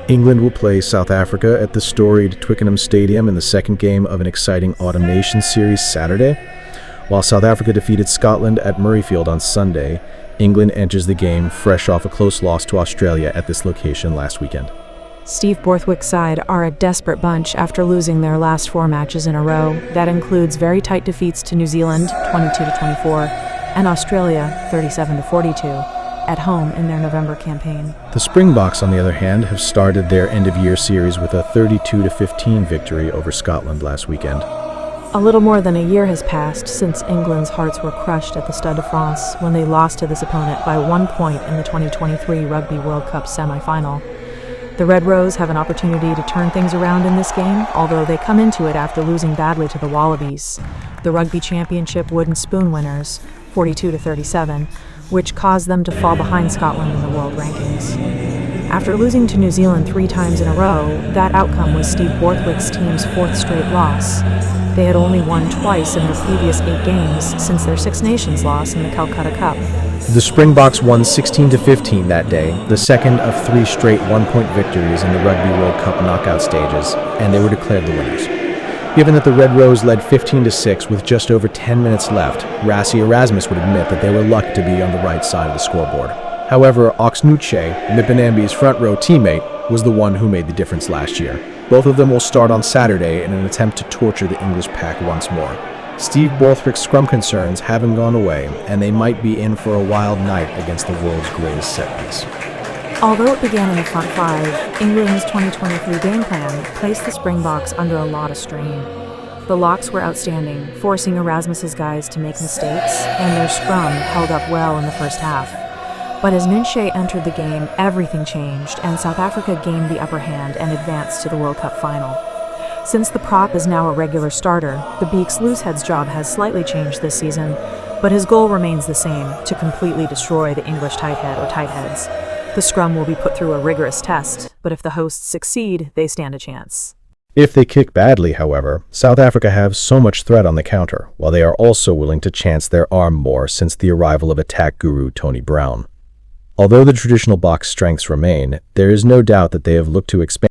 England will play South Africa at the storied Twickenham Stadium in the second game of an exciting Autumn Nations Series Saturday. While South Africa defeated Scotland at Murrayfield on Sunday, England enters the game fresh off a close loss to Australia at this location last weekend. Steve Borthwick's side are a desperate bunch after losing their last 4 matches in a row. That includes very tight defeats to New Zealand, 22-24, and Australia, 37-42. At home in their November campaign. The Springboks, on the other hand, have started their end-of-year series with a 32-15 victory over Scotland last weekend. A little more than a year has passed since England's hearts were crushed at the Stade de France when they lost to this opponent by 1 point in the 2023 Rugby World Cup semi-final. The Red Rose have an opportunity to turn things around in this game, although they come into it after losing badly to the Wallabies, the Rugby Championship wooden spoon winners, 42-37, which caused them to fall behind Scotland in the world rankings. After losing to New Zealand 3 times in a row, that outcome was Steve Borthwick's team's 4th straight loss. They had only won twice in their previous 8 games since their Six Nations loss in the Calcutta Cup. The Springboks won 16-15 that day, the second of 3 straight 1-point victories in the Rugby World Cup knockout stages, and they were declared the winners. Given that the Red Rose led 15-6 with just over 10 minutes left, Rassie Erasmus would admit that they were lucky to be on the right side of the scoreboard. However, Oxnuche, Mipinambi's front-row teammate, was the one who made the difference last year. Both of them will start on Saturday in an attempt to torture the English pack once more. Steve Borthwick's scrum concerns haven't gone away, and they might be in for a wild night against the world's greatest set piece. Although it began in the front 5, England's 2023 game plan placed the Springboks under a lot of strain. The locks were outstanding, forcing Erasmus's guys to make mistakes, and their scrum held up well in the first half. But as Nuche entered the game, everything changed, and South Africa gained the upper hand and advanced to the World Cup final. Since the prop is now a regular starter, the Beaks loosehead's job has slightly changed this season, but his goal remains the same, to completely destroy the English tighthead or tightheads. The scrum will be put through a rigorous test, but if the hosts succeed, they stand a chance. If they kick badly, however, South Africa have so much threat on the counter, while they are also willing to chance their arm more since the arrival of attack guru Tony Brown. Although the traditional box strengths remain, there is no doubt that they have looked to expand